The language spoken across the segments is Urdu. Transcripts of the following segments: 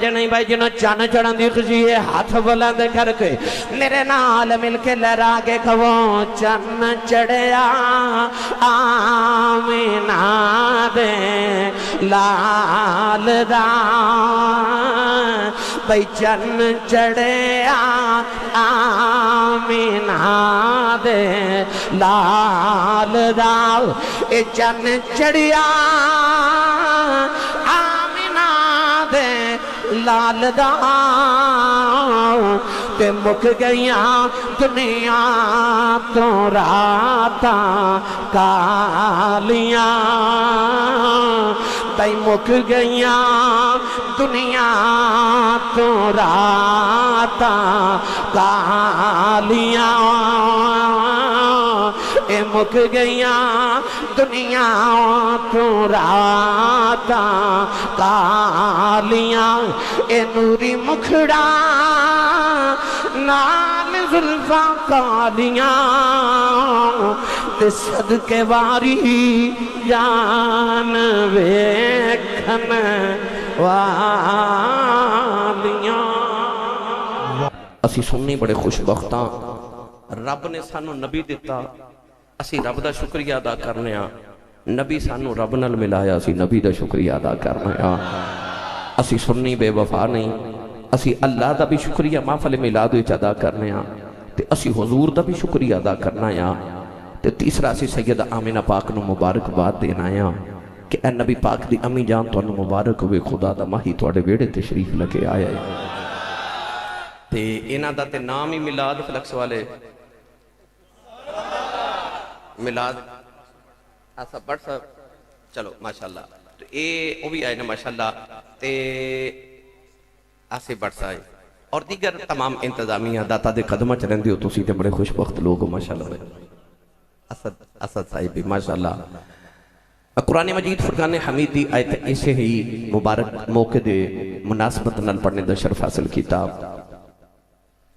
جنہیں بھائی جنہوں چاند چڑھن دی خوشی ہے ہاتھ بلند کر کے میرے نال مل کے لہرا کے کھو چاند چڑھیا آمینہ دے لال دا بھائی چاند چڑھیا آمینہ دے لال دا اے چاند چڑھیا آمینہ دے لال دا تے مک گئیاں دنیا تو راتاں کالیاں تے مک گئیاں دنیا تو راتاں کالیاں اے مک گئیاں دنیا تو راتاں کالیاں اے نوری مکھڑا نال زلفاں کالیاں تے صدقے واری جان ویکھن والیاں اسی سننی بڑے خوش بختاں رب نے سانو نبی دیتا اسی رب دا شکریہ ادا کرنے ہاں نبی سانو رب نال ملایا اسی نبی دا شکریہ ادا کرنے ہاں اسی سننی بے وفا نہیں اسی اللہ دا بھی شکریہ محفل میلاد وچ ادا کرنے ہاں تے اسی حضور دا بھی شکریہ ادا کرنا ہاں تے تیسرا اسی سیدہ آمینہ پاک نو مبارک بات دینا ہاں کہ اے نبی پاک دی امی جان تانوں مبارک ہوئے خدا دا ماہی تواڈے ویڑے تشریف لگے آیا ہے تے انہاں دا تے نام ہی میلاد فلکس والے میلاد ایسا بڑھ سا چلو ماشاءاللہ تو اے وہ بھی آئے نا ماشاءاللہ تے ایسے بڑھ سا آئے اور دیگر تمام انتظامیہ داتا دے قدمہ چلیں دیو تو سیتے بڑے خوش وقت لوگ ماشاءاللہ اسد صاحب بھی ماشاءاللہ قرآن مجید فرقان حمید دی آیت اسے ہی مبارک موقع دے مناسبت نال پڑھنے دا شرف حاصل کتاب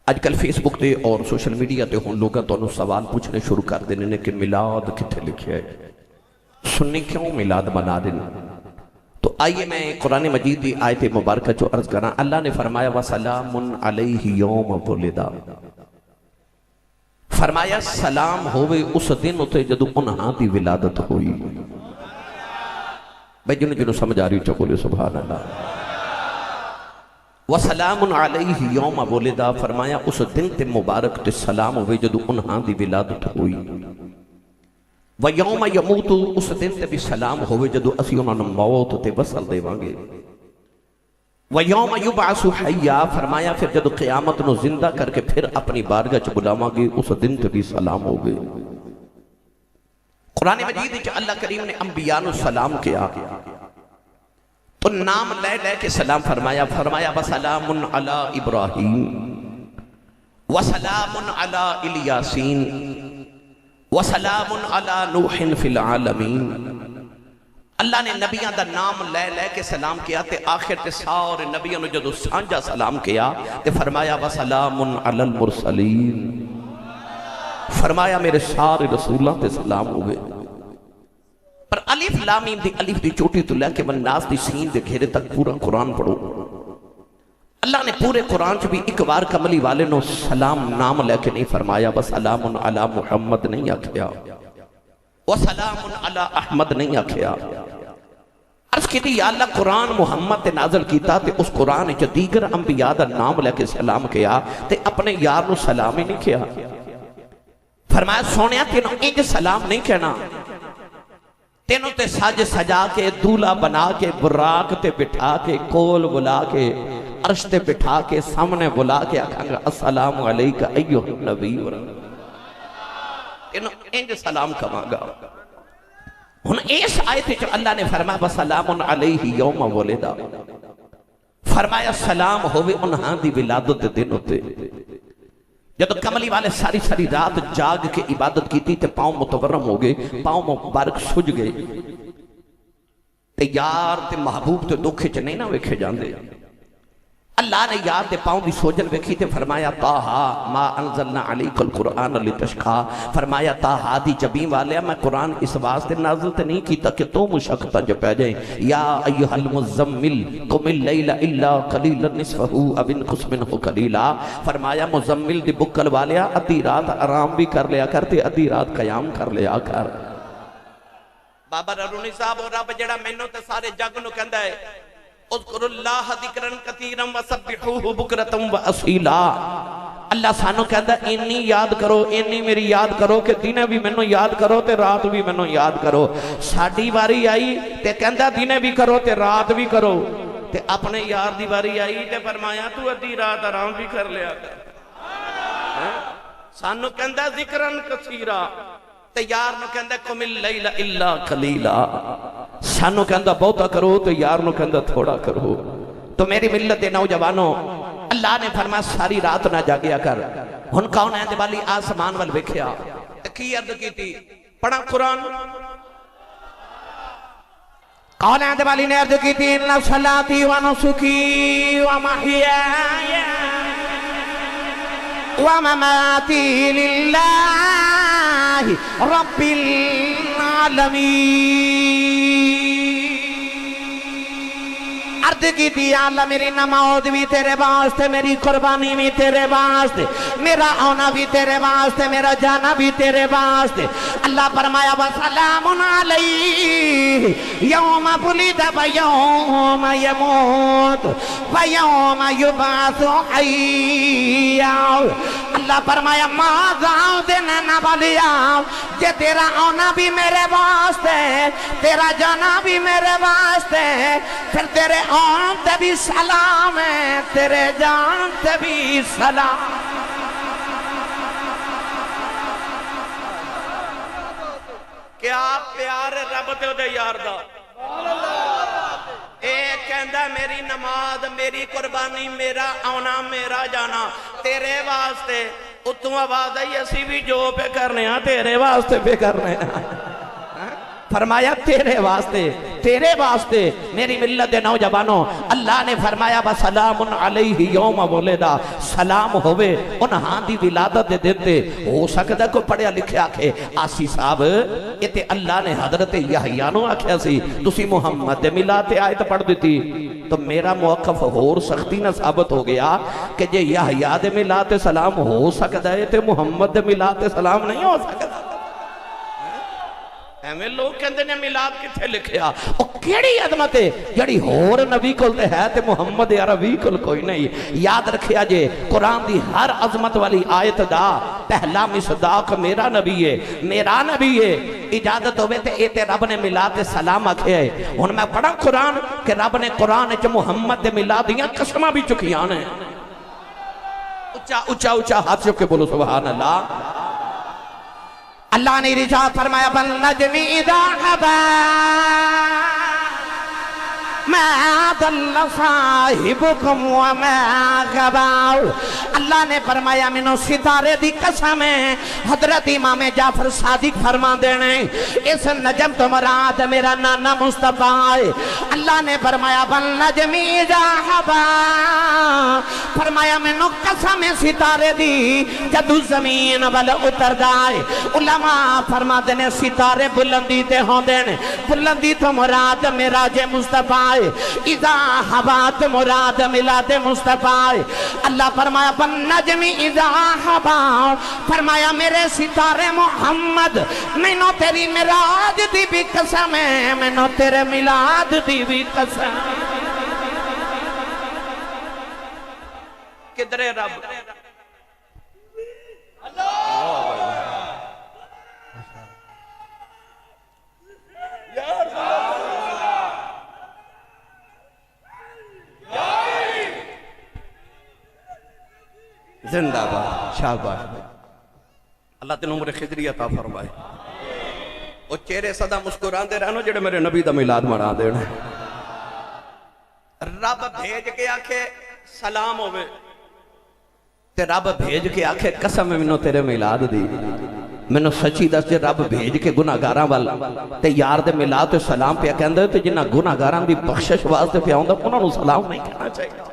آج کل فیس بک دے اور سوشل میڈیا تے ہون لوگاں تو انہوں سوال پوچھنے شروع کر دینے کہ میلاد کتھے لکھے ہے سننے کیوں میلاد بنا دینے تو آئیے میں قرآن مجید دی آیت مبارکہ جو عرض کرنا اللہ نے فرمایا وَسَلَامٌ عَلَيْهِ يَوْمَ وُلِدَ فرمایا سلام ہوئے اس دن ہوتے جدو انہاں دی ولادت ہوئی بھائی جنہوں سمجھ آ رہی چکولے سبحان اللہ وَسَلَامٌ عَلَيْهِ يَوْمَ وُلِدَ فرمایا اس دن تے مبارک تے سلام ہوئے جدو انہاں دی ولادت ہوئی وَيَوْمَ يَمُوتُ اس دن تے بھی سلام ہوئے جدو اسی انہوں نے موت تے وصل دے وانگے وَيَوْمَ يُبْعَثُ حَيَّا فرمایا پھر جدو قیامت نو زندہ کر کے پھر اپنی بارگاہ چ بلاواں گے اس دن تے بھی سلام ہوئے قرآن مجید وچ اللہ کریم نے انبیاء نو سلام کیا تو نام لے لے کے سلام فرمایا وَسَلَامٌ عَلَىٰ إِبْرَاهِيمَ وَسَلَامٌ عَلَىٰ إِلْيَاسِينَ وَسَلَامٌ عَلَىٰ نُوحٍ فِي الْعَالَمِينَ اللہ نے نبیان دا نام لے لے کے سلام کیا تے آخر تے سارے نبیان نے جدو سانجا سلام کیا تے فرمایا وَسَلَامٌ عَلَى الْمُرْسَلِينَ فرمایا میرے سارے رسولہ تے سلام ہوئے پر الف لامیم دی الف دی چوٹی تو لے کے والناس دی سین دے گھیرے تک پورا قرآن پڑھو اللہ نے پورے قرآن چ بھی ایک بار کملی والے نو سلام نام لے کے نہیں فرمایا وَسَلَامٌ عَلَىٰ محمد نہیں آکھیا وَسَلَامٌ عَلَىٰ احمد نہیں آکھیا عرض کی تھی یا اللہ قرآن محمد تے نازل کیتا تے اس قرآن چ دیگر انبیاء دا نام لے کے سلام کیا تے اپنے یار نو سلام ہی نہیں کیا فرمایا سونیا تینوں انج سلام نہیں کہنا تینوں تے ساج سجا کے دولہ بنا کے براق تے بٹھا کے کول بلا کے عرش تے بٹھا کے سامنے بلا کے آکھاں گا السلام علیکہ ایوہ النبی تینوں انج سلام کما گا ہن اس آیت جو اللہ نے فرمایا وَسَلَامٌ عَلَيْهِ يَوْمَ وُلِدَ فرمایا سلام ہوئے انہاں دی ولادت دن ہوتے جب کملی والے ساری ساری رات جاگ کے عبادت کی تھی تے پاؤں متورم ہو گئے پاؤں مبارک سج گئے تے یار تے محبوب تے دکھے چ نہیں نہ ویکھے جاندے اللہ نے یاد دے پاؤں دی سوجن ویکھی تے فرمایا طٰہٰ ما انزلنا علیک القرآن لتشقیٰ، فرمایا طٰہٰ دی جبیں والیا میں قرآن اس واسطے نازل تے نہیں کیتا کہ تو مشقتاں جو پہ جائیں۔ یا ایھا المزمل قم اللیل الا قلیلا نصفہ او انقص منہ قلیلا، فرمایا مزمل دی بکل والیا ادھی رات آرام بھی کر لیا کر تے ادھی رات قیام کر لیا کر۔ بابا رونی صاحب اور رب جڑا مینوں تے سارے جگ نو کہندا ہے اذکر اللہ ذکرن کثیرا وسبحوہ بکرۃ واصیلا، اللہ سانو کہندا اینی یاد کرو، اینی میری یاد کرو کہ دنے بھی مینوں یاد کرو تے رات بھی مینوں یاد کرو۔ ساڈی واری آئی تے کہندا دنے بھی کرو تے رات بھی کرو، تے اپنے یار دی واری آئی تے فرمایا تو ادھی رات آرام بھی کر لیا کر۔ سانو کہندا ذکرن کثیرا تے یار نو کہندا قم اللیل الا قلیلا، سانو کہندا بہتا کرو تو یار نو کہندا تھوڑا کرو۔ تو میری ملت دے نوجوانوں، اللہ نے فرمایا ساری رات نہ جاگیا کر۔ ہن کون ہے والی آسمان وال ویکھیا کی عرض کیتی پڑھا قرآن، کون ہے والی نے عرض کیتی ان صلاتی و نسکی و محیایا و مماتی للہ رب العالمین۔ عرض کی تھی اللہ میری نماز بھی تیرے واسطے، میری قربانی بھی تیرے واسطے، میرا آنا بھی تیرے واسطے، میرا جانا بھی تیرے واسطے۔ اللہ فرمایا وسلام علیہ یوم ولد و یوم یموت و یوم یبعث حیا۔ اللہ فرمایا ماذا دینا والیا، کہ تیرا آنا بھی میرے واسطے، تیرا جانا بھی میرے واسطے، پھر تیرے آن تے بھی سلام ہے، تیرے جان تے بھی سلام۔ کیا پیار رب تے دے یار دا، اے کہندا میری نماز، میری قربانی، میرا آنا، میرا جانا تیرے واسطے۔ اتوں آواز آئی اسی بھی جو پہ کرنے ہاں تیرے واسطے پہ کرنے ہاں۔ فرمایا تیرے واسطے، تیرے واسطے۔ میری ملت دے نوجوانوں، اللہ نے فرمایا وسلام علیہ یوم ولدا، سلام ہوئے ان ہاں دی ولادت دے دیتے۔ ہو سکتا کو پڑھیا لکھیا کہ آسی صاحب یہ تے اللہ نے حضرت یحییٰ نو آکھیا سی تسی محمد دے ملاد تے آیت پڑھ دیتی، تو میرا موقف اور سختی نہ ثابت ہو گیا کہ جے یحییٰ دے ملاد تے سلام ہو سکتا ہے تے محمد دے ملاد تے سلام نہیں ہو سکتا۔ ایویں لوگ کہندے نے میلاد کتھے لکھیا، او کیڑی عظمت ہے جڑی ہور نبی کول تے ہے تے محمد عربی کول کوئی نہیں۔ یاد رکھیا جے قرآن دی ہر عظمت والی آیت دا پہلا مصداق میرا نبی ہے، میرا نبی ہے۔ اجازت ہوئے تے اے تے رب نے میلاد تے سلام آکھے ہے۔ ہن میں پڑھا قرآن کہ رب نے قرآن وچ محمد دے میلاد دیاں قسماں بھی چکیاں نے۔ اونچا اونچا اونچا ہاتھ چک کے بولو سبحان اللہ۔ اللہ نے ارشاد فرمایا والنجم اذا ہوا ما ضل صاحبکم وما غوی۔ اللہ نے فرمایا منو ستارے دی قسم ہے، حضرت امام جعفر صادق فرما دینے اس نجم تو مراد میرا نانا مصطفیٰ ہے۔ اللہ نے فرمایا والنجم اذا ہوا، فرمایا منو قسم ستارے دی جدو زمین والا اتر جائے۔ علماء فرما دینے ستارے بلندی تے ہوں دینے، بلندی تو مراد میرا جے مصطفیٰ ہے، اذا حبات مراد ملاد مصطفیٰ۔ اللہ فرمایا والنجم اذا ہوا، فرمایا میرے ستارے محمد مینوں تیری میلاد دی بھی قسم ہے، مینوں تیرے میلاد دی بھی قسم۔ کدھر رب زندہ باد شاباش۔ اللہ تینوں عمر خضری عطا فرمائے۔ وہ چہرے صدا مسکران دے رہنو جڑے میرے نبی دا میلاد منا دینا۔ رب بھیج کے آکھے سلام ہوئے تے رب بھیج کے آکھے قسم منو تیرے میلاد دی۔ منو سچی دس جے رب بھیج کے گناہگاراں وال تے یار دے میلاد تے سلام پہ کہندے تے جنہ گناہگاراں دی بخشش واسطے پہ آوندا انہاں نوں سلام نہیں کہنا چاہیے۔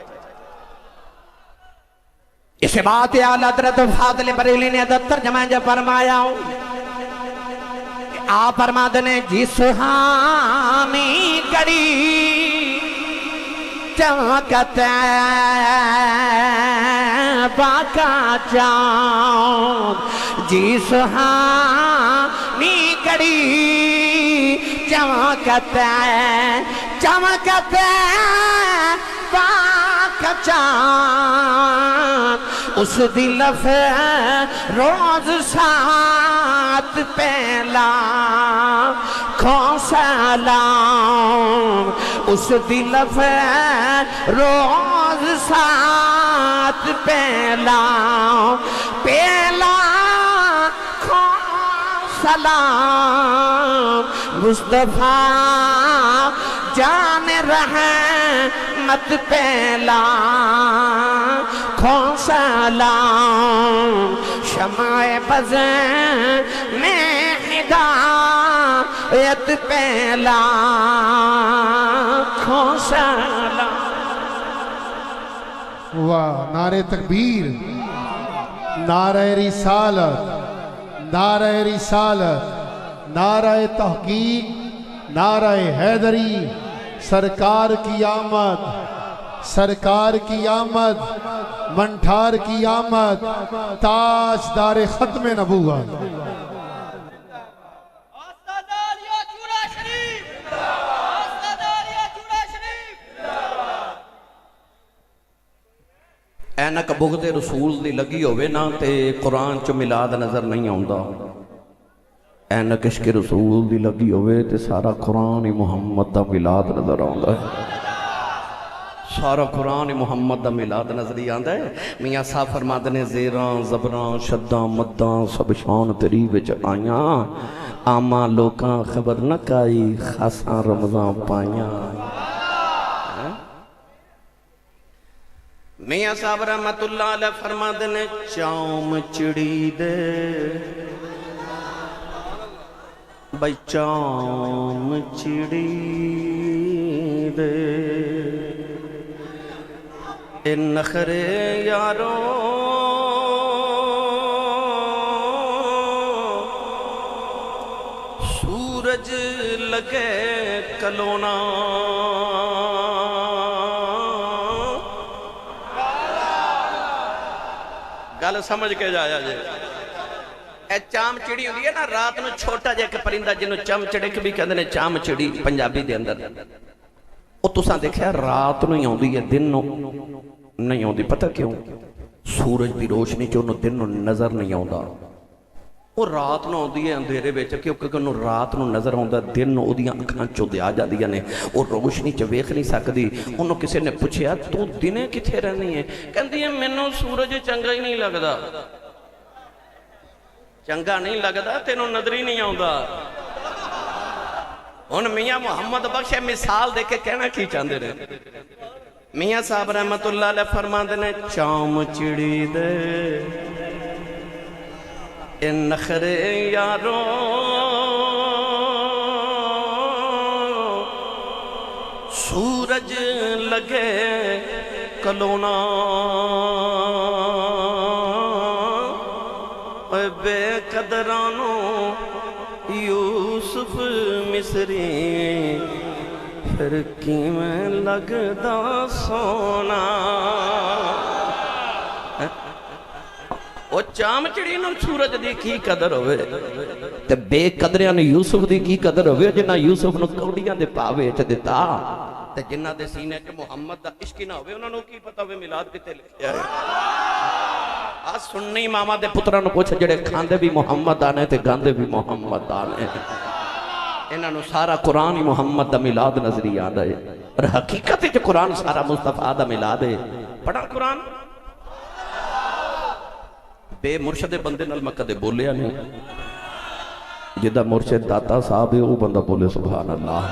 اس بات اعلیٰ حضرت فاضل بریلی نے ترجمہ جو فرمایا آپ فرماتے ہیں جس حامی کڑی چمکت باقا چاند جس حامی کڑی چمکت باقا چاند اس دل روز ساتھ پہلا کھوں سلام اس دل روز ساتھ پہلا کھوں سلام مصطفیٰ جان رحمت پہلا کھوں سلام شمع بزیں میں ہدایت پہلا کھوں سلام واہ نعرہ تکبیر نعرہ رسالت نعرہ رسالت نعرہ تحقیق نعرہ حیدری سرکار کی آمد سرکار کی آمد منٹھار کی آمد تاجدار ختم نبوت اینک بغض رسول دی لگی ہوئے نا تے قرآن چو میلاد نظر نہیں آؤندا اینک عشق رسول دی لگی ہوئے تے سارا قرآن محمد دا میلاد نظر آؤندا ہے سارا قرآن محمد دا میلاد نظر ہی آندا ہے میاں صاحب فرماتے نے زیران زبران شداں مداں سب شان تری وچ آیاں آما لوکاں خبر نہ کائی خاصاں رمضان پائیاں میاں صاحب رحمت اللہ علیہ فرماتے نے چاؤم چڑی دے بھائی چاؤم چڑی دے اے نخرے یاروں سورج لگے کلونا گل سمجھ کے جایا جائے اے چام چڑی ہوئی ہے نا رات نو چھوٹا جے کہ پرندہ جنہوں چام چڑک بھی کہتے ہیں چام چڑی پنجابی دے اندر وہ تساں دیکھا رات نو ہی ہوں دی ہے دن نو نہیں ہوں دی پتہ کیوں سورج دی روشنی چونو دن نو نظر نہیں ہوں دا وہ رات نو ہوں دی ہے اندھیرے بیچا کیونکہ انہوں رات نو نظر ہوں دا دن نو دیاں اکھاں چو دیا جا دیا نے وہ روشنی چو ویکھ نہیں سکتی انہوں کسی نے پوچھیا تو دنے کتھے رہنی ہے کہندی ہے منوں سورج چنگا ہی نہیں لگدا چنگا نہیں لگدا تینوں نظر ہی نہیں آؤں دا ان میاں محمد بخش مثال دے کے کہنا کی چاندے رہے میاں صاحب رحمت اللہ علیہ فرمان دے نے چاؤم چڑی دے اے نخرے یاروں سورج لگے کلونا اے بے قدرانوں یوسف مصری پھر کی میں لگدا سونا وہ چام چڑی نو سورج دی کی قدر ہوئے تے بے قدریاں نے یوسف دی کی قدر ہوئے جنہ یوسف نو کوڑیاں دے پاوے چا دیتا تے جنہ دے سینے کے محمد دا عشق نہ ہوئے انہوں نے کی پتا ہوئے میلاد کتے لکھیا ہے آج سننی ماما دے پترہ نو پوچھا جڑے کھاندے بھی محمد آنے تے گاندے بھی محمد آنے انہوں نے سارا قرآن محمد دا میلاد نظری آدھا ہے اور حقیقت ہے جو قرآن سارا مصطفیٰ دا میلاد ہے پڑھا قرآن بے مرشد بندے نال میں کدے بولیا نہیں جدہ مرشد داتا صاحب ہے وہ بندہ بولے سبحان اللہ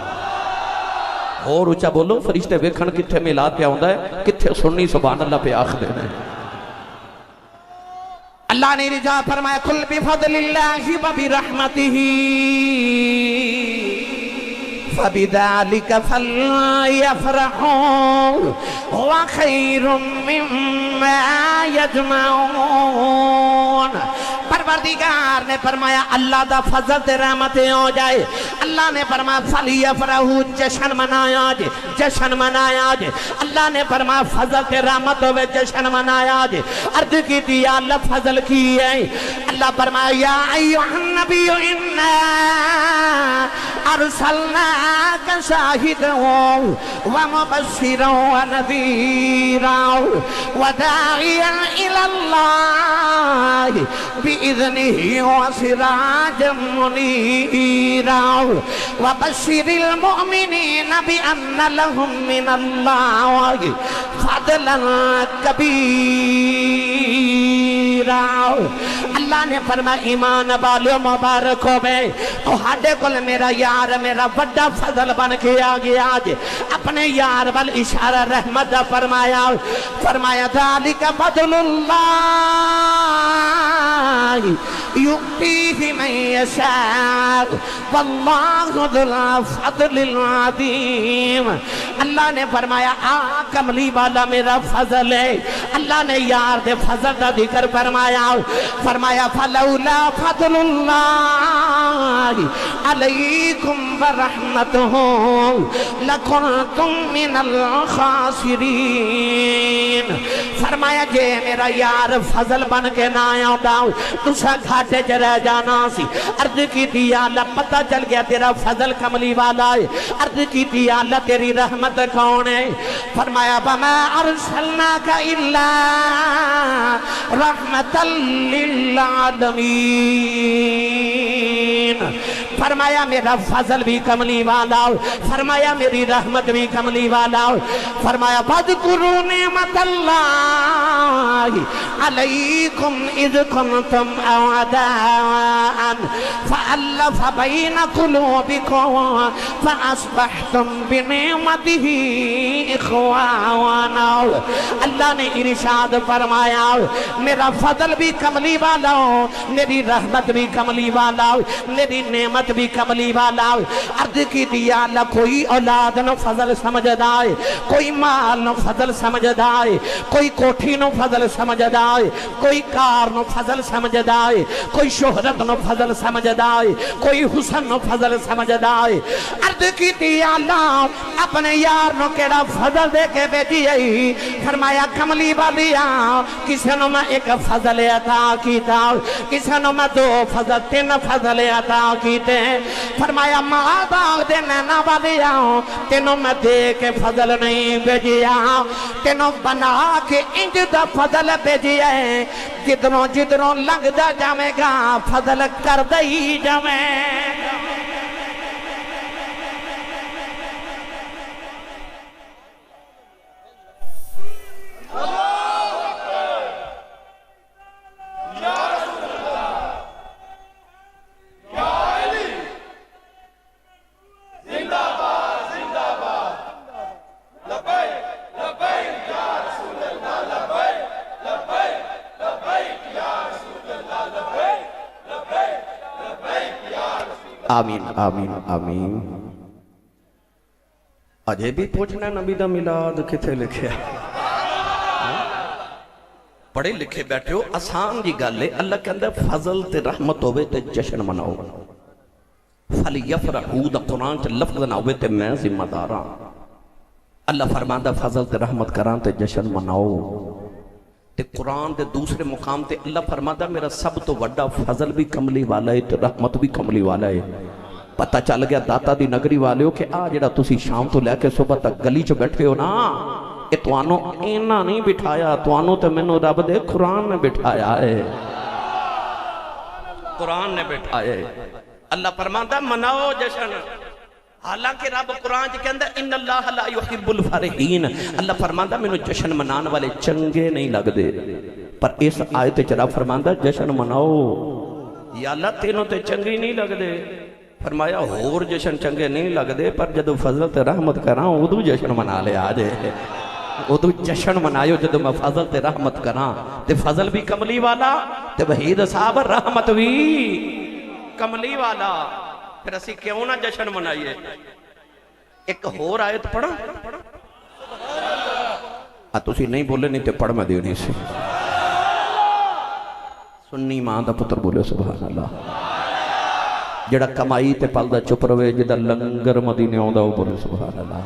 اور اچھا بولو فرشتے ویکھن کتھے میلاد پہ آؤندا ہے کتھے سننی سبحان اللہ پہ آخ دینے اللہ نے رجا فرمایا کل بفضل اللہ و برحمتہ فبذلك فليفرحوا هو خير مما يجمعون۔ پروردگار نے فرمایا اللہ دا فضل تے رحمت ہو جائے۔ اللہ نے فرمایا فلیفرحوا، جشن منایا جے، جشن منایا جے۔ اللہ نے فرمایا فضل تے رحمت ہوئے، جشن منایا جے۔ عرض کی تھی یا اللہ فضل کی ہے۔ اللہ فرمایا یا ایھا النبی انا ارسلناک شاہدا ومبشرا ونذیرا وداعیا الی اللہ بإذنه وسراجا منيرا وبشر المؤمنين بأن لهم من الله فضلا كبيرا۔ اللہ نے فرمایا ایمان والو مبارک ہو بے تہاڈے کول میرا یار میرا بڑا فضل بن کے آ گیا آج اپنے یار وال اشارہ رحمت دا فرمایا فرمایا ذالک فضل اللہ یؤتیہ من یشاء واللہ ذو الفضل العظیم۔ اللہ نے فرمایا کملی والا میرا فضل ہے۔ اللہ نے یار دے فضل دا ذکر فرمایا فرمایا فلولا فضل اللہ علیکم ورحمتہ لکنتم من الخاسرین۔ فرمایا جے میرا یار فضل بن کے نہ آتا تسا گھاٹے چ رہ جانا سی۔ عرض کی تھی یا اللہ پتہ چل گیا تیرا فضل کملی والا ہے۔ عرض کی تھی یا اللہ تیری رحمت کون ہے؟ فرمایا وما ارسلناک الا رحمتا للعالمین۔ فرمایا میرا فضل بھی کملی والا ہو، فرمایا میری رحمت بھی کملی والا ہو۔ فرمایا فاذکروا نعمت اللہ علیکم اذ کنتم اعداء فألف بین قلوبکم فاصبحتم بنعمتہ اخوانا۔ اللہ نے ارشاد فرمایا میرا فضل بھی کملی والا ہو، میری رحمت بھی کملی والا ہو، میری نعمت بھی کملی والا ہو۔ عرض کی دیا اللہ کوئی اولاد نو فضل سمجھدا ہے، کوئی مال نو فضل سمجھدا ہے، کوئی کوٹھی نو فضل سمجھدا ہے، کوئی کار نو فضل سمجھدا ہے، کوئی شہرت نو فضل سمجھدا ہے، کوئی حسن نو فضل سمجھدا ہے۔ عرض کی دیا اللہ اپنے یار نو کیڑا فضل دے کے بیٹی ہے۔ فرمایا کملی والیا کسی نو میں ایک فضل عطا کیتا، کسی نو میں دو فضل تین فضل عطا کیتے۔ فرمایا ماں باغ دے نینا والیا تینوں میں دے کے فضل نہیں بھیجیا، تینوں بنا کے انج دا فضل بھیجیا ہے جدروں جدروں لنگ دا جامے گا فضل کر دئی جامے۔ آمین آمین آمین۔ اجے بھی پوچھنا نبی دا میلاد کتے لکھے پڑھے لکھے بیٹھے ہو آسان جی گل ہے۔ اللہ کے اندر فضل تے رحمت ہوئے تے جشن مناؤ۔ فلیفرحوا دا قرآن تے لفظ نہ ہوئے تے میں ذمہ داراں۔ اللہ فرماندا فضل تے رحمت کران تے جشن مناؤ۔ تے قرآن دے دوسرے مقام تے اللہ فرماتا میرا سب تو وڈا فضل بھی کملی والا ہے تے رحمت بھی کملی والا ہے۔ پتہ چل گیا داتا دی نگری والے ہو کہ جڑا تسی شام تو لے کے صبح تک گلی چ بیٹھے ہو نا یہ توانو اینا نہیں بٹھایا، توانو تے مینوں رب دے قرآن نے بٹھایا ہے، قرآن نے بٹھایا ہے۔ اللہ فرماتا مناؤ جشن۔ حالانکہ رب قرآن کے اندر ان اللہ لا یحب الفرحین، اللہ فرماندا مینوں جشن منان والے چنگے نہیں لگ دے، پر اس آیت وچ رب فرماندا جشن مناؤ۔ یا اللہ تینوں تے چنگی نہیں لگ دے، فرمایا ہور جشن چنگے نہیں لگ دے، پر جدو فضل تے رحمت کراں ادو جشن منا لے آجے، ادو جشن منایو جدو میں فضل تے رحمت کراں، تے فضل بھی کملی والا تے وحید صاحب رحمت بھی کملی والا۔ پھر اسی کیوں نہ جشن منائیے؟ ایک ہور آیت پڑھا تسی نہیں بولے نہیں تے پڑھ میں دینی سی سنی ماں دا پتر بولے سبحان اللہ جڑا کمائی تے پل دا چپ روے جدا لنگر مدینے آندا وہ بولے سبحان اللہ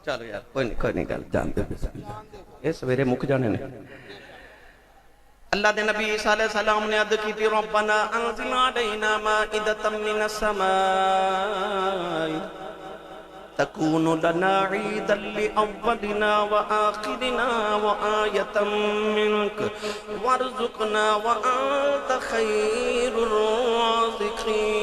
چلو یار کوئی نہیں گل جان دے یہ سویرے مک جانے نے اللہ دے نبی عیسیٰ علیہ السلام نے عد کی تھی ربنا انزل علینا مائدۃ من السماء تکون لنا عیدا لأولنا وآخرنا وآیۃ منک وارزقنا وانت خیر الرازقین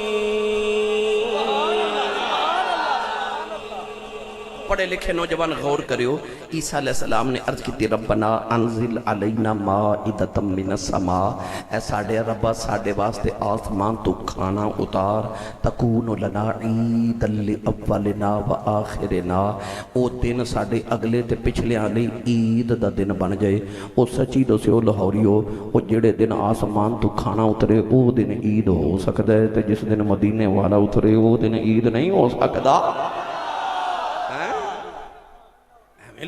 پڑھے لکھے نوجوان غور کریو عیسیٰ علیہ السلام نے عرض کی تھی ربنا انزل علینا مائدۃ من السماء اے ساڑے ربا ساڑے واسطے آسمان تو کھانا اتار تکون لنا عید لأولنا و آخرنا او دن ساڑے اگلے تے پچھلے آنے عید دا دن بن جائے او سچی دو سے او لاہوریو او جڑے دن آسمان تو کھانا اترے او دن عید ہو سکتا ہے تے جس دن مدینے والا اترے او دن عید نہیں ہو سکتا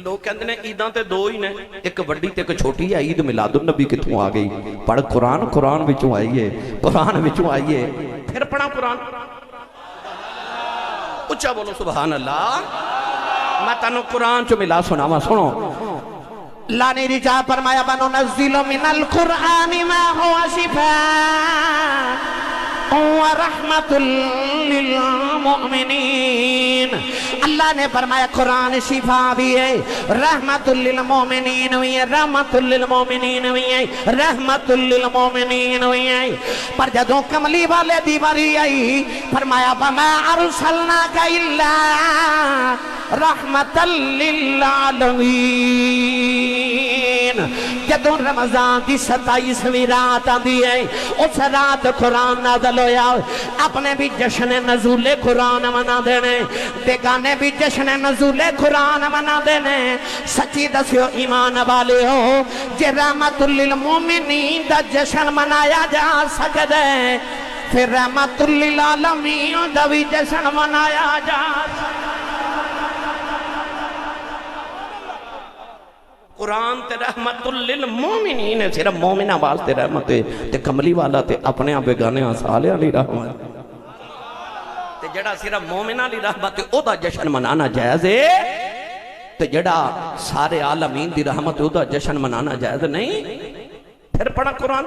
لوگ کہتے ہیں عیداں تے دو ہی نے ایک بڑی تے ایک چھوٹی ہے عید میلاد النبی کتوں آ گئی پڑھ قرآن وچوں آئیے قرآن وچوں آئیے پھر پڑھا قرآن اچھا بولو سبحان اللہ میں تانوں قرآن چو ملا سناواں سنو اللہ نے رجا فرمایا وَنُنَزِّلُ مِنَ الْقُرْآنِ مَا هُوَ شِفَاءٌ وَرَحْمَةٌ لِّلْمُؤْمِنِينَ اللہ نے فرمایا قرآن شفا بھی ہے رحمت للمومنین ہوئی ہے رحمت للمومنین ہوئی ہے رحمت للمومنین ہوئی ہے پر جدوں کملی والے دیواری آئی فرمایا وَمَا أَرْسَلْنَاكَ إِلَّا رحمت للعالمین جدوں رمضان دی 27ویں رات آندی ہے اس رات قرآن نازل ہویا اپنے بھی جشن نزول قرآن منا دینے بیگانے بھی جشن نزول قرآن منا دینے سچی دسیو ایمان والے ہو جے رحمت للمومنین دا جشن منایا جا سکدے پھر رحمت للعالمین دا بھی جشن منایا جا سکدے قرآن تے رحمت للمومنین ہے صرف مومنہ واسطے رحمت ہے تے کملی والا تے اپنے آبے گانے آسالے علی رحمت تے جڑا صرف مومنہ لی رحمت ہے او دا جشن منانا جائز ہے تے جڑا سارے عالمین دی رحمت ہے او دا جشن منانا جائز نہیں پھر پڑھا قرآن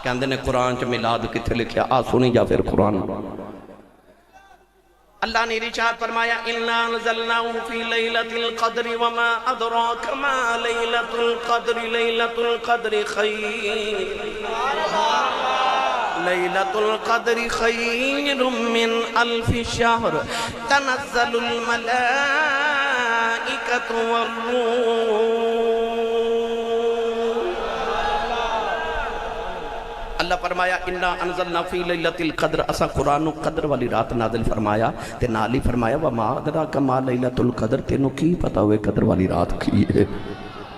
کہندے نے قرآن چ میلاد کتے لکھیا آ سنی جا پھر قرآن اللہ نے ارشاد فرمایا اِنَّا أَنزَلْنَاهُ فِي لَيْلَةِ الْقَدْرِ وَمَا أَدْرَاكَ مَا لَيْلَةُ الْقَدْرِ لَيْلَةُ الْقَدْرِ خَيْرٌ مِّنْ أَلْفِ شَهْرٍ تَنَزَّلُ الْمَلَائِكَةُ وَالرُّوحُ اللہ فرمایا اِنَّا أَنزَلْنَا فِي لَيْلَةِ الْقَدْرِ اسا قرآن قدر والی رات نازل فرمایا تے نالی فرمایا وَمَا أَدْرَاكَ مَا لَيْلَةُ الْقَدْرِ تینوں کی پتا ہوئے قدر والی رات کی ہے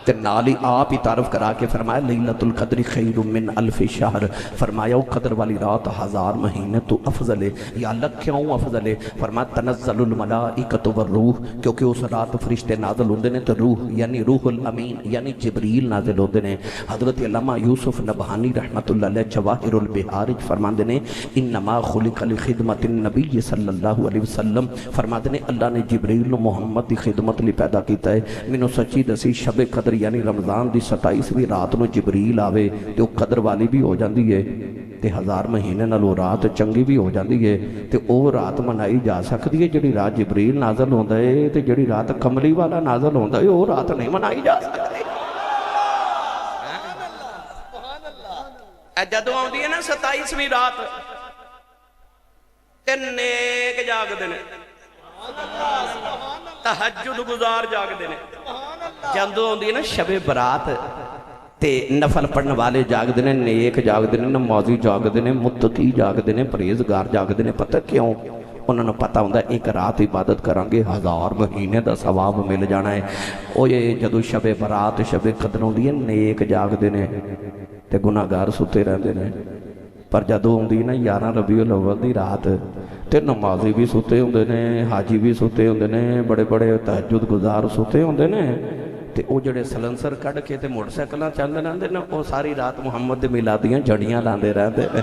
تے نالی آپ ہی تعارف کرا کے فرمایا لیلۃ القدر خیر من الف شہر فرمایا وہ قدر والی رات 1000 مہینے تو افضل ہے یا اللہ کیوں افضل ہے فرمایا تنزل الملائکۃ والروح کیونکہ اس رات فرشتے نازل ہوندے نے تو روح یعنی روح الامین یعنی جبریل نازل ہوندے نے حضرت علامہ یوسف نبہانی رحمت اللہ علیہ جواہر البحار فرماندے نے انما خلق لخدمت النبی صلی اللہ علیہ وسلم فرماندے نے اللہ نے جبریل و محمد کی خدمت لی پیدا کیتا ہے مینوں سچی دسی شب قدر یعنی رمضان دی 27ویں رات نو جبریل آوے تے او قدر والی بھی ہو جاندی ہے تے 1000 مہینے نال او رات چنگی بھی ہو جاندی ہے تے او رات منائی جا سکتی ہے جڑی رات جبریل نازل ہوندا ہے تے جڑی رات کملی والا نازل ہوندا ہے او رات نہیں منائی جا سکتی جدوں آندی ہے نا 27ویں رات تے نیک جاگدے نے تہجد گزار جاگدے نے جدوں ہوندی ہے نا شب برات تے نفل پڑھن والے جاگدے نے نیک جاگدے نے نمازی جاگدے نے متقی جاگدے نے پرہیزگار جاگدے نے پتہ کیوں انہوں نے پتہ ہوندہ ایک رات عبادت کرانگے 1000 مہینے دا ثواب مل جانا ہے او یہ جدو شب برات شب قدر ہوندی ہے نیک جاگدے نے تے گناہگار ستے رہندے نے پر جدوں ہوندی نا 11 ربیع الاول دی رات تے نمازی بھی ستے ہوندے نے حاجی بھی ستے ہوندے نے بڑے بڑے تہجد گزار ستے ہوندے نے تے او جڑے سلنسر کڈ کے تے موٹر سائیکلاں چلدے رہندے نے او ساری رات محمد دے میلاد دیاں جڑیاں لاندے رہندے نے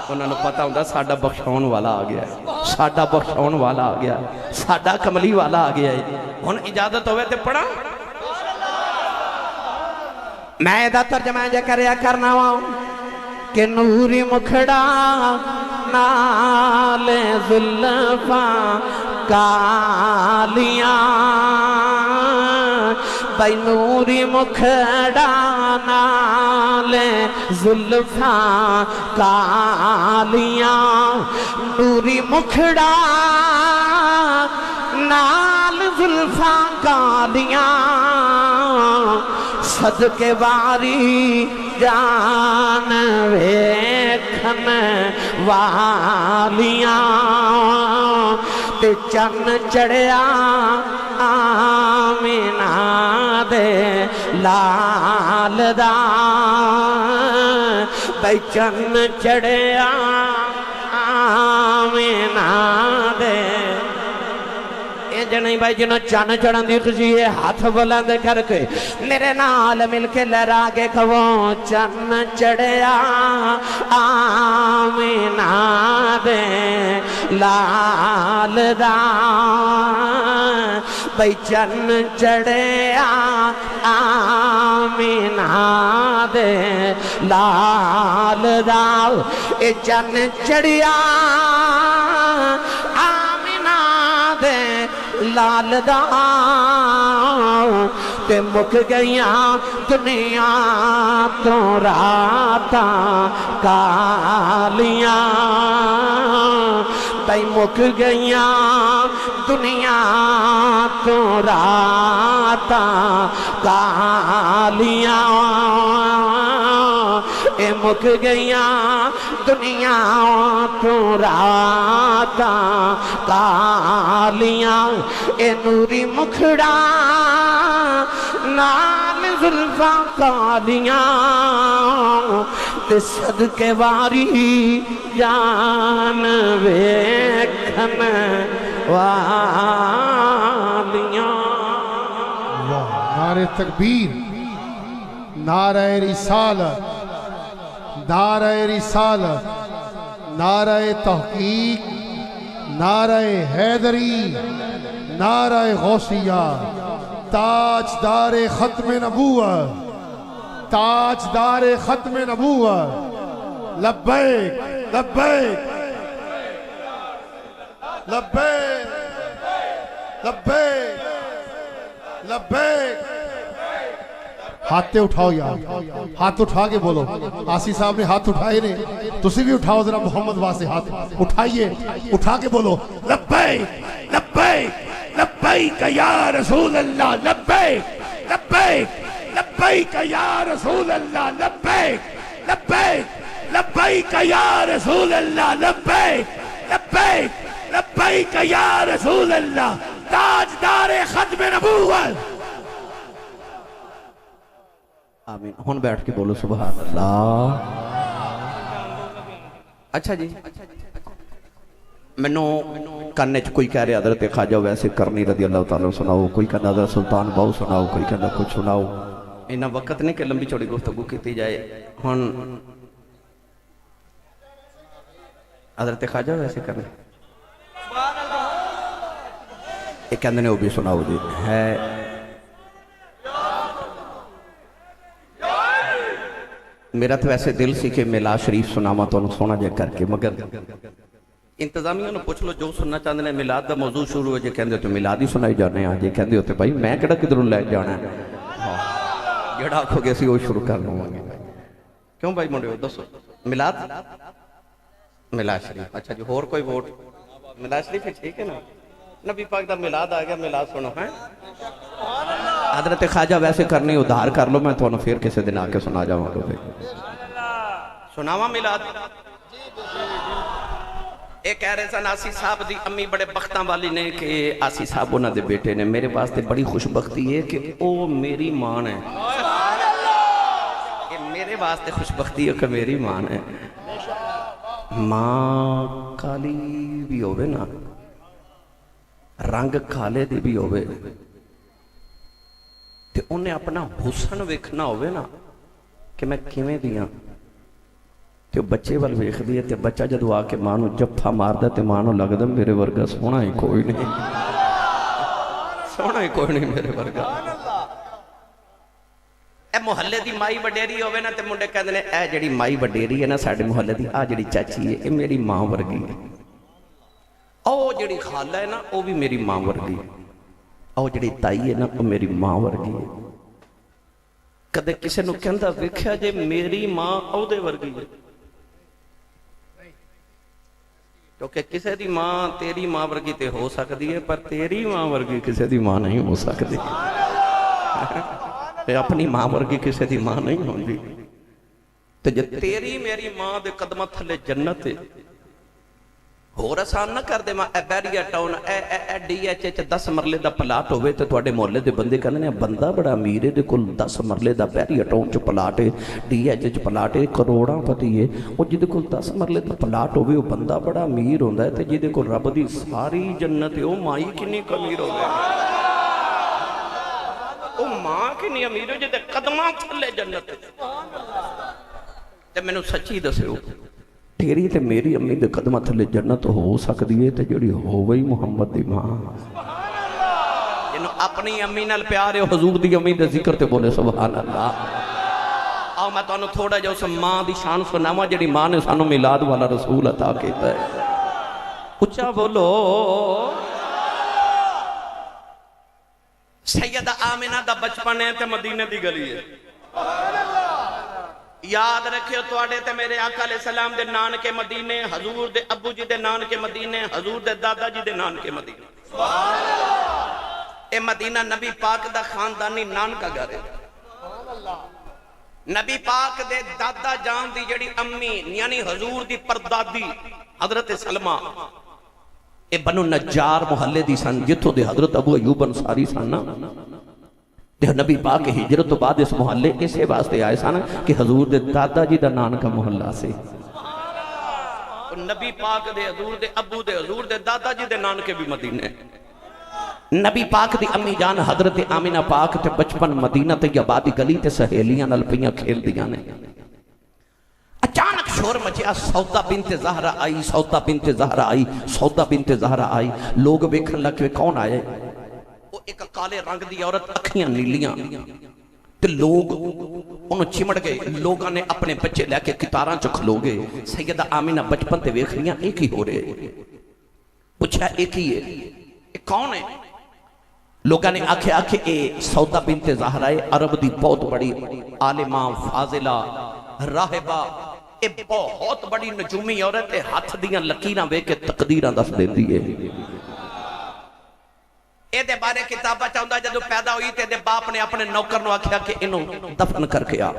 انہاں نوں پتہ ہوندا ساڈا بخشاؤن والا آ گیا ہے ساڈا بخشاؤن والا آ گیا ہے ساڈا کملی والا آ گیا ہے ہن اجازت ہوئے تے پڑھاں میں دا ترجمہ جے کریا کرنا وا کہ نوری مکھڑا نال زلفاں کالیاں بھائی نوری مکھڑا نال زلفاں کالیاں نوری مکھڑا نال زلفاں کالیاں صدقے باری جان ویکھن والیاں تے چن چڑھیا آمینہ دے لال دا بھائی چن چڑھیا آمینہ دے نہیں بھائی جنہوں چان چڑھن دی خوشی ہے ہاتھ بلند کر کے میرے نال مل کے لہرا کے کھو چان چڑھیا آمینہ دے لال دا بھائی چان چڑھیا آمینہ دے لال دا اے چان چڑھیا لال دا تے مک گئیاں دنیا تو راتاں کالیاں بھائی مک گئیاں دنیا تو راتاں کالیاں اے مک گئیاں دنیا تو راتاں کالیاں اے نوری مکھڑا نال زلفاں کالیاں تے صدقے واری جان ویکھن والیاں نعرہ تکبیر نعرہ رسالت نعرہ رسالت نعرہ تحقیق نعرہ حیدری نعرہ غوثیہ تاجدار ختم نبوت تاجدار ختم نبوت لبیک لبیک لبیک لبیک لبیک ہاتھیں اٹھاؤ یار ہاتھ اٹھا کے بولو آسی صاحب نے ہاتھ اٹھائے نے تسی بھی اٹھاؤ ذرا محمد واسطے ہاتھ اٹھائیے اٹھا کے بولو لبیک لبیک لبیک یا رسول اللہ لبیک لبیک لبیک یا رسول اللہ لبیک لبیک لبیک یا رسول اللہ لبیک لبیک لبیک یا رسول اللہ تاجدار ختم نبوت آمین ہن بیٹھ کے بولو سبحان اللہ اچھا جی منو کنے کوئی کہہ رہے حضرت خواجہ ویسے کرنی رضی اللہ تعالیٰ سناؤ کوئی کہنا حضرت سلطان باؤ سناؤ کوئی کہنا کچھ سناؤ انہا وقت نہیں کہ لمبی چوڑی گفتگو کیتی جائے ہن حضرت خواجہ ویسے کرنے ایک کہندے نے وہ بھی سناؤ جی ہے میرا تو ویسے دل سی کہ میلاد شریف سناما تو انہوں سونا جائے کر کے مگر انتظامیہ نے پوچھ لو جو سننا چاہتے ہیں میلاد دا موضوع شروع ہو جائے کہندے ہوتے میلاد ہی سنائی جانے ہیں آجے کہندے ہوتے بھائی میں کڑا کدھروں لے جانا ہے جڑا آنکھو گے سی وہ شروع کر لوں گے کیوں بھائی منڈے ہو دسو میلاد میلاد شریف اچھا جی اور کوئی ووٹ میلاد شریف ہے ٹھیک ہے نا نبی پاک دا میلاد آ گیا میلاد سنو ہیں حضرت خواجہ ویسے کرنی ادھار کر لو میں تو انہوں پھر کسی دن آکے سنا جاؤں گا سناوا میلاد ایک کہہ رہے سن آسی صاحب دی امی بڑے بختاں والی نے کہ آسی صاحب انہوں دے بیٹے نے میرے واسطے بڑی خوش بختی ہے کہ او میری ماں ہے واسطے خوشبختی ہے کہ میری ماں ہے ماں کالی بھی ہوئے نا رنگ کالے دی بھی ہوئے تے انہیں اپنا حسن ویکھنا ہوئے نا کہ میں کیویں دیاں تے بچے وال ویکھ دیئے تے بچہ جدو آ کے ماں نو جفا مار دے تے ماں نو لگ دے میرے ورگا سونا ہی کوئی نہیں سونا ہی کوئی نہیں میرے ورگا اے محلے دی مائی وڈیری ہوئے نا تے منڈے کہندے نے اے جڑی مائی وڈیری ہے نا ساڈے محلے دی آ جڑی چاچی ہے اے میری ماں ورگی ہے او جڑی خالہ ہے نا او بھی میری ماں ورگی ہے او جڑی تائی ہے نا او میری ماں ورگی ہے کدے کسے نو کہندا ویکھیا جے میری ماں او دے ورگی ہے کیونکہ کسے دی ماں تیری ماں ورگی تے ہو سکتی ہے پر تیری ماں ورگی کسے دی ماں نہیں ہو سکتی اپنی ماں ورگی کسے دی ماں نہیں ہوندی تے جے تیری میری ماں دے قدمہ تھلے جنت ہے ہور آسان نہ کر دے ماں اے بیریا ٹاؤن اے ڈی ایچ ایچ 10 مرلے دا پلاٹ ہوئے تے تواڈے محلے دے بندے کہندے نے بندہ بڑا امیر ہے دے کول 10 مرلے دا بیریا ٹاؤن چ پلاٹ ہے ڈی ایچ ایچ پلاٹ ہے کروڑاں پتی ہے او جے کول 10 مرلے دا پلاٹ ہوئے او بندہ بڑا امیر ہوندا ہے تے جے کول رب دی ساری جنت ہے او مائی کنی امیر ہوے او ماں کنی امیر ہو جے قدماں تھلے جنت تے مینوں سچی دسیو تیری تے میری امی دے قدمہ تھلے جنت ہو سکتی ہے تے جڑی ہو گئی محمد دی ماں جنہوں اپنی امی نال پیار ہے حضور دی امی دے ذکر تے بولے سبحان اللہ آؤ میں تو انہوں تھوڑا جو اس ماں دی شان سناواں جڑی ماں نے سانو میلاد والا رسول عطا کیتا ہے اچھا بولو سیدہ آمنہ دا بچپن ہے تے مدینے دی گلی ہے یاد رکھیو تواڈے تے میرے آقا علیہ السلام دے نان کے مدینے حضور دے ابو جی دے نان کے مدینے حضور دے دادا جی دے نان کے مدینے اے مدینہ نبی پاک دا خاندانی نان کا گھر ہے نبی پاک دے دادا جان دی جڑی امی یعنی حضور دی پردادی حضرت سلمہ اے بنو نجار محلے دی سن جتھوں دے حضرت ابو ایوب انصاری سن نبی پاک ہجرت تو بعد اس محلے اسے واسطے آئے سن کہ حضور دے دادا جی دا نان کا محلہ سے نبی پاک دے حضور دے ابو دے حضور دے دادا جی دے نان کے بھی مدینے نبی پاک دی امی جان حضرت آمنہ پاک تے بچپن مدینہ تے آبادی گلی تے سہیلیاں نال پیاں کھیل دیاں نے اچانک شور مچیا سودا بنت زہرا آئی سودا بنت زہرا آئی سودا بنت زہرا آئی لوگ ویکھن لگ پے کون آئے وہ ایک کالے رنگ دی عورت اکھیاں نیلیاں تے لوگ انہوں چمڑ گئے لوگاں نے اپنے بچے لے کے کتاراں چ کھلو گئے سیدہ آمنہ بچپن تے ویکھ رہیاں ایک ہی ہو رہے پوچھا ایک ہی ہے ایک کون ہے لوگاں نے آکھے آکھے اے سودا بنت زہرا عرب دی بہت بڑی عالمہ فاضلہ راہبہ اے بہت بڑی نجومی عورت ہے ہاتھ دیاں لکیراں وے کے تقدیراں دس دیندی ہے اے دے بارے کتابہ چاہتا جدو پیدا ہوئی تے دے باپ نے اپنے نوکر نو آکھیا کہ انہوں دفن کر کے آ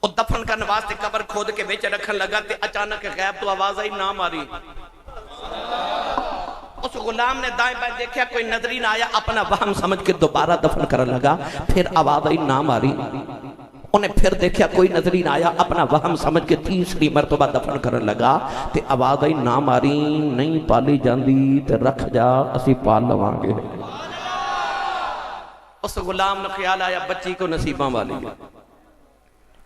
او دفن کرنے واسطے قبر کھود کے بیچ رکھن لگا تے اچانک غیب تو آواز آئی نام آ رہی اس غلام نے دائیں بائیں دیکھیا کوئی نظری نہ آیا اپنا وہم سمجھ کے دوبارہ دفن کرنے لگا پھر آواز آئی نام آ رہی انہیں پھر دیکھیا کوئی نظری نہ آیا اپنا وہم سمجھ کے تیسری مرتبہ دفن کرنے لگا تے آواز آئی نہ ماری نہیں پالی جاندی تے رکھ جا اسی پال لوان گے اس غلام نے خیال آیا بچی کو نصیباں والی ہے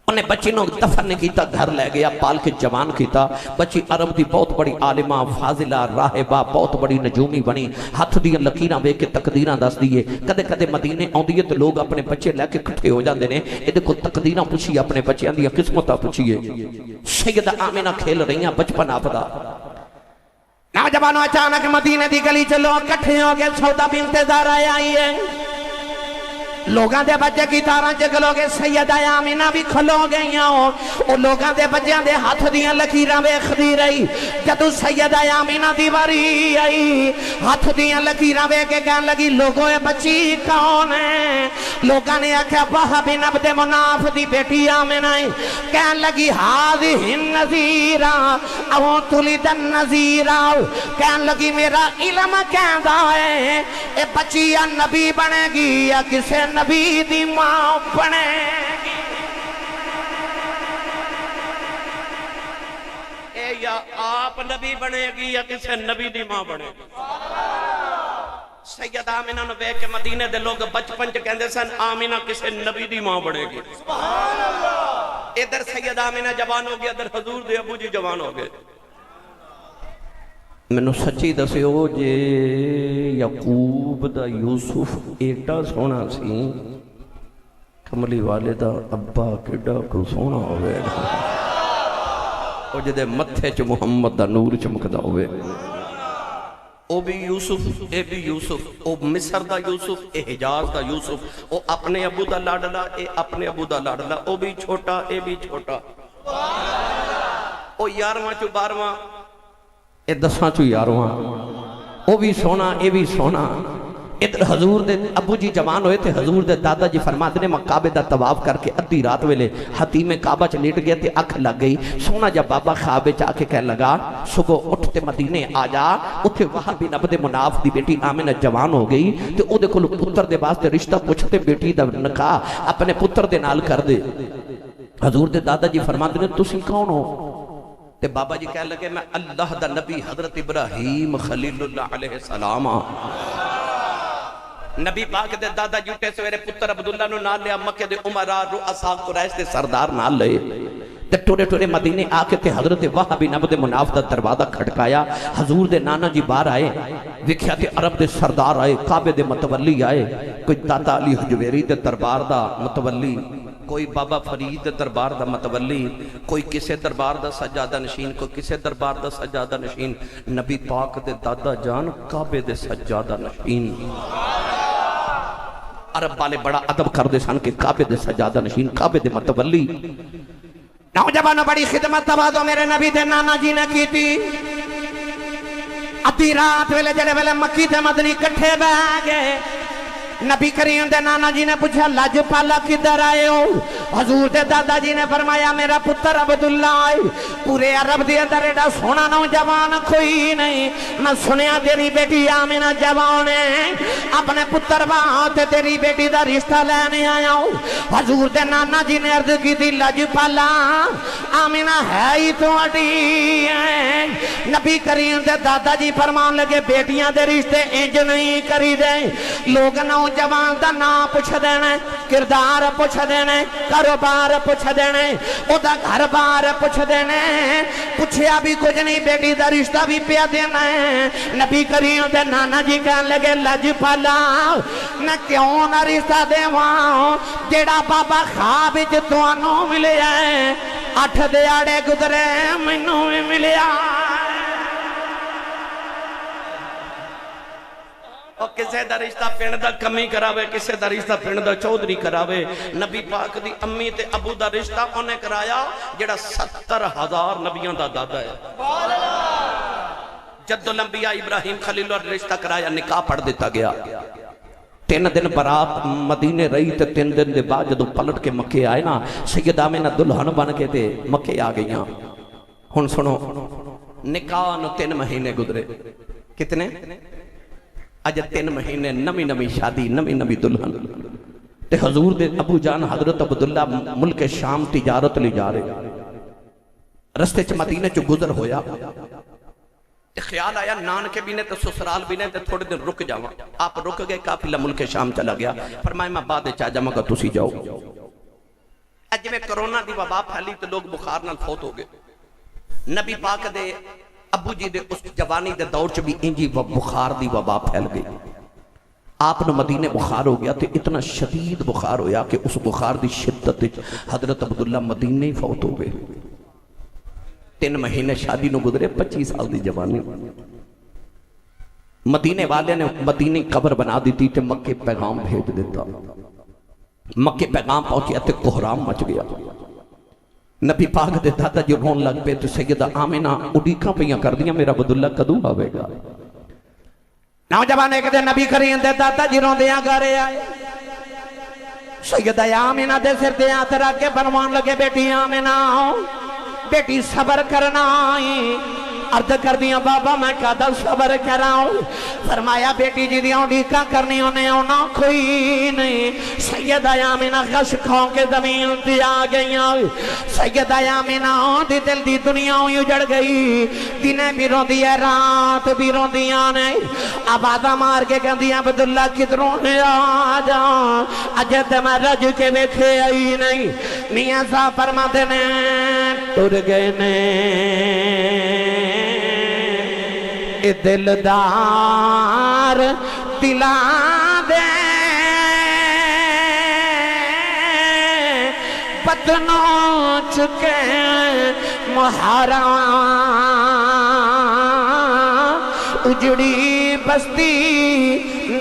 انہیں بچی نو دفن نہیں کیتا گھر لے گیا پال کے جوان کیتا بچی عرب دی بہت بڑی عالمہ فاضلہ راہبہ بہت بڑی نجومی بنی ہاتھ دیاں لکیراں وے کے تقدیراں دس دیئے کدے کدے مدینے آندی ہے تو لوگ اپنے بچے لے کے کٹھے ہو جاندے نے ایدے کو تقدیراں پوچھیے اپنے بچیاں دیاں قسمتاں پوچھیے سیدہ آمنہ کھیل رہیاں بچپن آپدا نوجوانوں اچانک مدینے دی گلی چلو کٹھے ہو گئے سودا بنت زہرا آئی ہے لوگاں دے بچے کی تاراں چ کھلو گے سیدہ آمنہ بھی کھلو گئیاں او لوگاں دے بچیاں دے ہاتھ دیاں لکیراں ویکھدی رہی جدوں سیدہ آمنہ دی واری آئی ہاتھ دیاں لکیراں ویکھ کے کہن لگی لوگوں اے بچی کون ہے لوگاں نے آکھیا وہب بن عبد مناف دی بیٹی آمنہ ہے کہن لگی ہذہ النذیرہ او تلد النذیرہ کہن لگی میرا علم کہندا ہے اے بچی یا نبی بنے گی یا کسے نبی دی ماں بنے گی آپ نبی بنے گی یا کسی نبی دی ماں بنے گی؟ سیدہ آمینہ نو بے کے مدینے دے لوگ بچپن چ کہندے سن آمینہ کسی نبی دی ماں بنے گی. ادھر سیدہ آمینہ جوان ہو گیا، ادھر حضور دے ابو جی جوان ہو گئے. میں سچی دسیو جے یعقوب دا یوسف ایڈا سونا سی، کملی والے دا ابا کیڈا کو سونا ہوئے او جدے متھے چ محمد دا نور چمکدا ہوئے. او بھی یوسف اے بھی یوسف، او مصر دا یوسف اے حجاز دا یوسف، او اپنے ابو دا لاڈلا اے اپنے ابو دا لاڈلا، او بھی چھوٹا اے بھی چھوٹا، او 11واں چو 12واں اے 10واں چو 11واں، او بھی سونا اے بھی سونا. ادھر حضور دے ابو جی جوان ہوئے تھے. حضور دے دادا جی فرماتے نے کعبے دا طواف کر کے ادھی رات ویلے حتیم کعبہ چ لیٹ گیا تے اکھ لگ گئی. سونا جب بابا خواب چ آ کے کہنے لگا صبح اٹھ تے مدینے آ جا. اتھے وہب بن عبد مناف دی بیٹی آمنہ جوان ہو گئی تے او دے کول پتر دے واسطے رشتہ پوچھتے بیٹی دا نکاح اپنے پتر دے نال کر دے. حضور دے دادا جی فرماتے نے تسی کون ہو؟ تے بابا جی کہنے لگے میں اللہ دا نبی حضرت ابراہیم خلیل اللہ علیہ السلام. نبی پاک دے دادا جھوٹے سویرے پتر عبداللہ نو نال لیا، مکہ دے عمرہ رؤساء قریش دے سردار نال لئے تے ٹورے ٹورے مدینے آکے تے حضرت وہب بن عبد مناف دا دروازہ کھٹکایا. حضور دے نانا جی باہر آئے، ویکھیا تے عرب دے سردار آئے، کعبے دے متولی آئے، کوئی داتا علی حجویری دے دربار دا متولی، کوئی بابا فرید دے دربار دا متولی، کوئی کسے دربار دا سجادہ نشین، کوئی کسے دربار دا سجادہ نشین. نبی پاک دے دادا جان کعبے دے سجادہ نشین. عرب والے بڑا ادب کر دے سن کہ کعبے دے سجادہ نشین، کعبے دے متولی. نوجوانوں بڑی خدمت تواضع میرے نبی دے نانا جی نے کی تھی. ادھی رات ویلے جڑے ویلے مکی تے مدنی کٹھے بہ گئے، نبی کریم دے نانا جی نے پوچھا لاج پالا کدھر آئے ہو؟ حضور دے دادا جی نے فرمایا میرا پتر عبداللہ آئے. پورے عرب دے اندر ایڈا سونا نوجوان کوئی نہیں. میں سنیا تیری بیٹی آمنہ جوان ہے، اپنے پتر وہاں تیری بیٹی دا رشتہ لینے آیا ہوں. حضور دے نانا جی نے عرض کی تھی لاج پالا آمنہ ہے ہی تو اڈی ہے. نبی کریم دے دادا جی فرمان لگے بیٹیاں دے رشتے انج نہیں کری دے. لوگ نوجوان دا نام پوچھ دینے، کردار پوچھ دینے، کاروبار پوچھ دینے، او دا گھر بار پوچھ دینے، پوچھیا بھی کچھ نہیں بیٹی دا رشتہ بھی پیا دینا ہے. نبی کریم دے نانا جی کہنے لگے لج پالا میں کیوں نہ رشتہ دے وہاں جیڑا بابا خواب جتوانوں ملے ہے، 8 دیاڑے گزرے مینوں بھی ملیا. اور کسے دا رشتہ پنڈ دا کمی کراوے، کسے دا رشتہ پنڈ دا چودھری کراوے. نبی پاک دی امی تے ابو دا رشتہ انہیں کرایا جڑا 70,000 نبیوں دا دادا ہے. جد الانبیاء ابراہیم خلیل اور رشتہ کرایا، نکاح پڑھ دیتا گیا. 3 دن برات مدینے رہی تے 3 دن دے بعد جدو پلٹ کے مکے آئے نا، سیدہ آمنہ دلہن بن کے تے مکے آ گئیاں. ہن سنو نکاح نو 3 مہینے گزرے. کتنے؟ اج 3 مہینے نمی نمی شادی، نمی نمی دلہن. تے حضور دے ابو جان حضرت عبداللہ ملک شام تجارت لی جا رہے. رستے چ مدینے چ گزر ہویا، خیال آیا نانکے بھی نے تے سسرال بھی نے تے تھوڑے دن رک جاواں. آپ رک گئے، قافلہ ملک شام چلا گیا. فرمایا میں بعد چا جاواں گا، تسی جاؤ. اج میں کرونا دی وبا پھیلی تے لوگ بخار نال فوت ہو گئے. نبی پاک دے ابو جی دے اس جوانی دے دور چ بھی انجی بخار دی وبا پھیل گئی. آپ نے مدینے بخار ہو گیا تے اتنا شدید بخار ہویا کہ اس بخار دی شدت حضرت عبداللہ مدینے ہی فوت ہو گئے. 3 مہینے شادی نو گزرے، 25 سال دی جوانی. مدینے والے نے مدینے قبر بنا دیتی تے مکے پیغام بھیج دیتا. مکے پیغام پہنچیا تے کوہرام مچ گیا. نبی پاک دے دادا جو رون لگ پہ تو سیدہ آمنہ اڈیکاں پہیاں کر دیا میرا عبداللہ کدو آوے گا. نوجوان ایک دے نبی کریم دے دادا جی رون دیا گارے آئے. سیدہ آمنہ دے سر دے آت رکھ کے فرمان لگے بیٹی آمنہ بیٹی صبر کرنا آئی، عرض کر دیا بابا میں کہتا صبر کراؤں. فرمایا بیٹی جی دی اڈیکا کرنی انہیں آنا کوئی نہیں. سیدہ آمینہ غش کھو کے زمین تے آ گئیاں. سیدہ آمینہ دی دل دی دنیا اجڑ گئی. دنیں بھی رو دی ہے رات بھی رو دیاں نے. آبادہ مار کے کہندی عبداللہ کدروں نے آ جا اجت میں رج کے ویکھے آئی نہیں. میاں صاحب فرماتے نے ٹر گئے نے اے دلدار دلا دے بدنوں چکے مہارا اجڑی بستی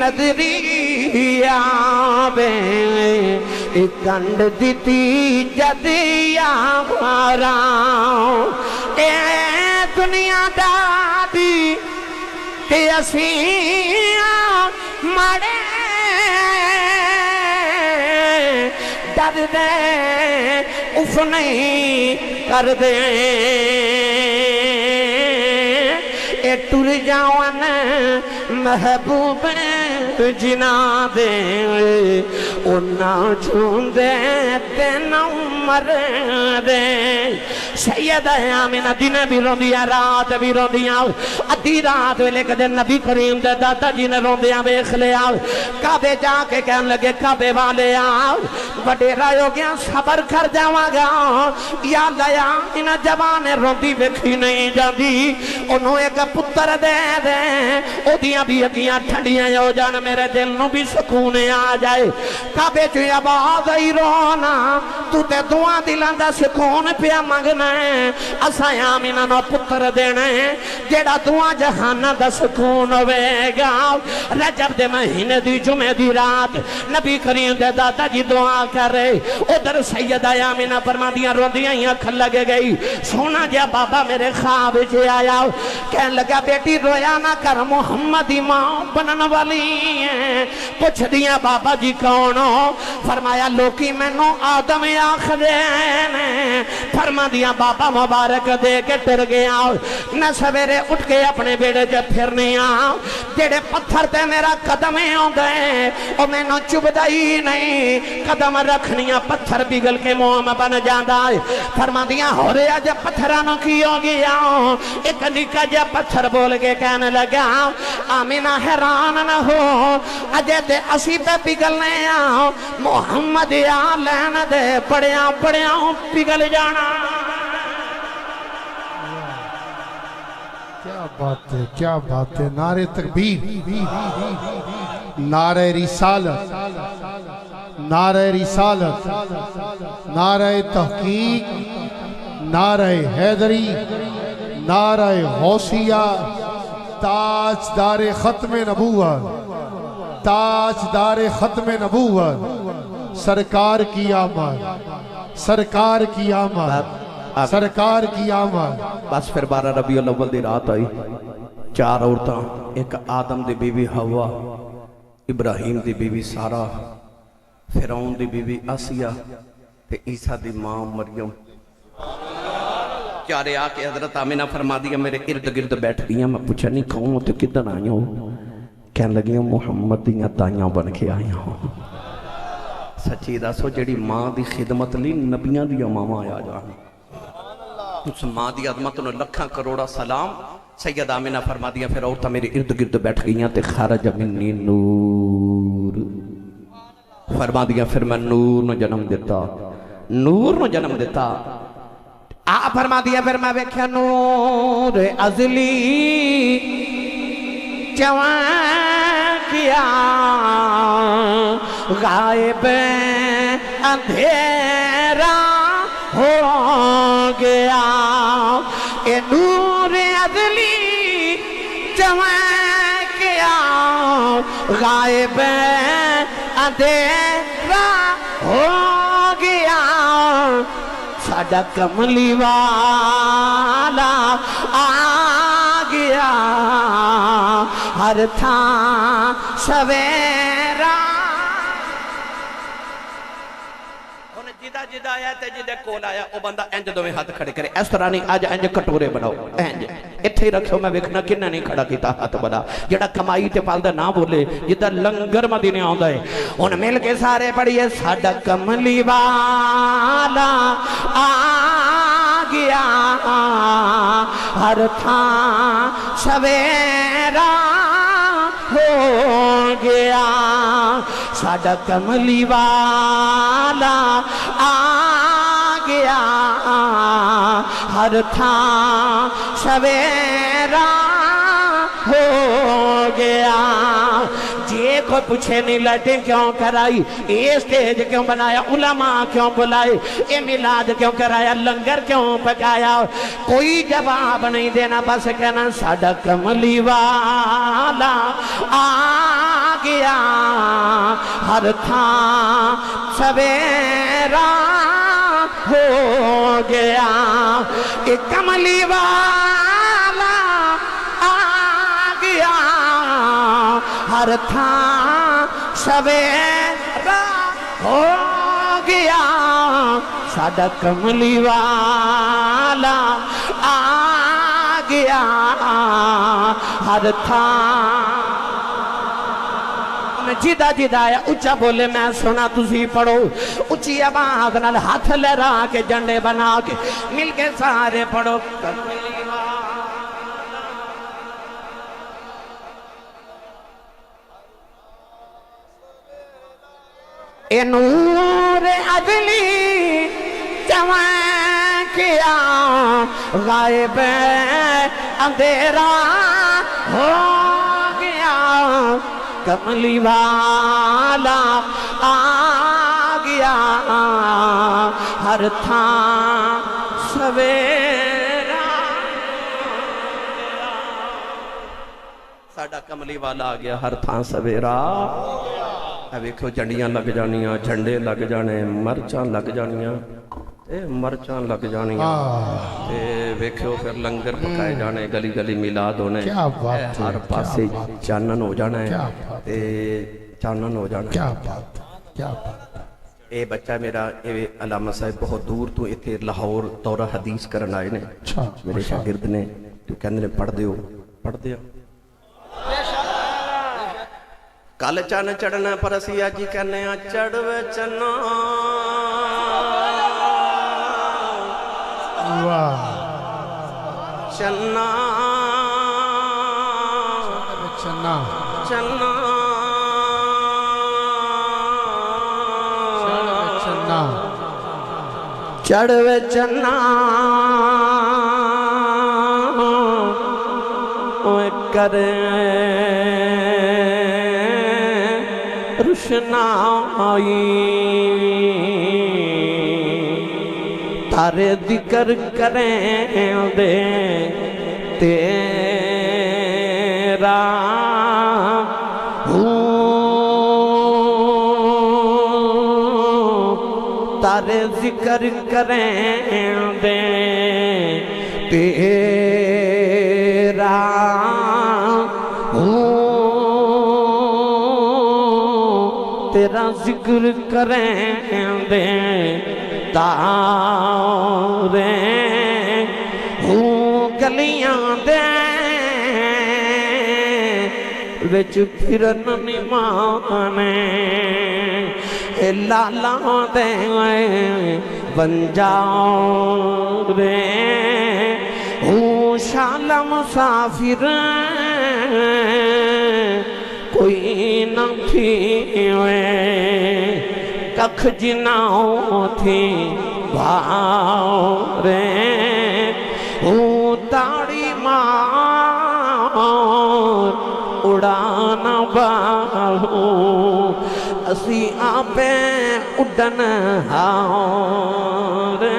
نظری آبے کنڈ دیتی جدیا مارا. اے دنیا دادی تے اسیاں مڑے ڈر دے اف نہیں کر دے. اے ٹر جاون محبوب جنا دے اونا چھوندے تینا مر دے. سیدہ آمینہ دن بھی رو دیا رات بھی رو دیا. ادھی رات ویلے کدے نبی کریم دے دادا جی نے رو دیا بیخ لیا. کعبے جا کے کہن لگے کعبے والے آؤ بڑے رائیو گیا صبر کر جاواں گا. یا لیا انہ جوانے رو دی بکھی نہیں جاندی. انہوں ایک پتر دے دے او دیاں بھی اگیاں ٹھنڈیاں ہو جان میرے دل نو بھی سکون آ جائے. کعبے چوئی آواز آئی رونا تو تے دعا دلان دا سکون پیا مانگنا ہے. اساں آمینہ نو پتر دینا ہے جیڑا دعا جہانا دا سکون ہوئے گا. رجب دے مہینے دی جمعہ دی رات نبی کریم دے دادا جی دعا کر رہے. ادھر سیدہ آمینہ فرما دیا رو دیا ہی اکھل لگے گئی. سونا جا بابا میرے خواب سے آیا کہن لگا بیٹی رویا نہ کر محمد امام بنن والی ہیں. پوچھ دیا بابا جی کون ہو؟ فرمایا لوکی میں نو آدم آخرین. فرما دیا بابا مبارک دے کے ٹر گیا. نہ سویرے اٹھ کے اپنے بیڑے جے پھرنی آؤ جیڑے پتھر تے میرا قدم ہوں دے او میں نو چب دائی نہیں. قدم رکھنیاں پتھر بگل کے موم بن جاندہ ہے. فرما دیا ہو رہا جب پتھرانوں کی ہو گیا. ایک نکا جب پتھر بول کے کہنے لگا آمینہ حیران نہ ہو اجے تے اسی پہ پگلنے آؤ محمد یا لین دے پڑیاں پڑیاں پگل جانا. کیا بات ہے کیا بات ہے. نعرہ تکبیر نعرہ رسالت نعرہ رسالت نعرہ تحقیق نعرہ حیدری نعرہ غوثیہ. تاجدار ختم نبوت تاجدار ختم نبوت سرکار کی آمد سرکار کی آمد سرکار کی آمد. بس پھر 12 ربیع الاول دی رات آئی. 4 عورتاں ایک آدم دی بی بی حوا ابراہیم دی بی بی سارہ فرعون دی بی بی آسیہ تے عیسیٰ دی ماں مریم. چارے آ کے حضرت آمینہ فرما دیا میرے ارد گرد بیٹھ گیا. میں پوچھا نہیں کہوں تو کدن آئی ہوں؟ کہنے لگی ہوں محمد دیاں تائیاں بن کے آئی ہوں. سچی دسو جڑی ماں دی خدمت لی نبیاں دیا ماما آیا جان. اس ماں دی عظمت نے لکھاں کروڑا سلام. سید آمینہ فرما دیا پھر عورتاں میرے ارد گرد بیٹھ گئیاں تے خارج منی نور. فرما دیا پھر میں نور نو جنم دیتا نور نو جنم دیتا. فرما دیا پھر میں بیکھیا نور ازلی جوان کیا غائب اندھیرا ہو گیا. اے نور ازلی جوان کیا غائب اندھیرا ہو گیا. ساڈا کملی والا آ گیا ہر تھاں سویرا. جدا جدا آیا تے جدے کول آیا او بندہ انج دویں ہاتھ کھڑے کرے اس طرح نہیں آج انج کٹورے بناؤ انج اتھے ہی رکھو میں ویکھنا کنہ نہیں کھڑا کیتا ہاتھ بنا جڑا کمائی تے پالدا نہ بولے جدا لنگر مدینے آندا ہے ان مل کے سارے پڑھیے ساڈا کملی والا آ گیا ہر تھاں سویرا ہو گیا ساڈا کملی والا آ گیا ہر تھاں سویرا ہو گیا جی کوئی پوچھے نہیں لائٹیں کیوں کرائی یہ سٹیج کیوں بنایا علماء کیوں بلائے یہ میلاد کیوں کرایا لنگر کیوں پکایا کوئی جواب نہیں دینا بس کہنا ساڈا کملی والا آ گیا ہر تھاں سویرا ہو گیا ایک کملی والا آ گیا ہر تھاں سویرا ہو گیا ساڈا کملی والا آ گیا ہر تھاں جیدہ جیدہ آیا اچھا بولے میں سنا تسی پڑھو اچھی آواز نال ہاتھ لہرا کے جنڈے بنا کے مل کے سارے پڑھو اے نور عدلی جوان کیا غائب اندھیرا ہو گیا کملی والا آ گیا ہر تھاں سویرا ساڈا کملی والا آ گیا ہر تھاں سویرا ویکھو جھنڈیاں لگ جانیاں جھنڈے لگ جانے مرچاں لگ جانیاں مرچاں لگ جانیاں ویکھو پھر لنگر پکائے جانے گلی گلی میلاد ہونے ہر پاسے چانن ہو جانا ہے چانن ہو جانا کیا بات کیا بات اے بچہ میرا علامہ صاحب بہت دور تو اتھے لاہور دورہ حدیث کرن آئے نے میرے شاگرد نے تو کہنے نے پڑھ دیو پڑھ دیا کل چن چڑھنا پر اسی آجی کہنے چڑھوے چنا چنا چنا چنا چنا چڑھوے چنا کرے روشنائی تارے ذکر کریں دے تیرا تارے ذکر کریں دے تیرا تیرا ذکر کریں دے تارے گلیاں دے وچ پھرن نمانے لالا دے بن جاؤ رے شالا مسافر کوئی نہ تھی ککھ جناؤں تھی بھاؤ رے تاڑی مار اڑانا باہو اسی آپے اڈن ہاؤ رے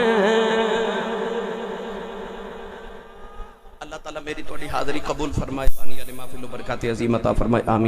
اللہ تعالیٰ میری توڑی حاضری قبول فرمائے آنی علی محفل و برکات عظیم عطا فرمائے آمین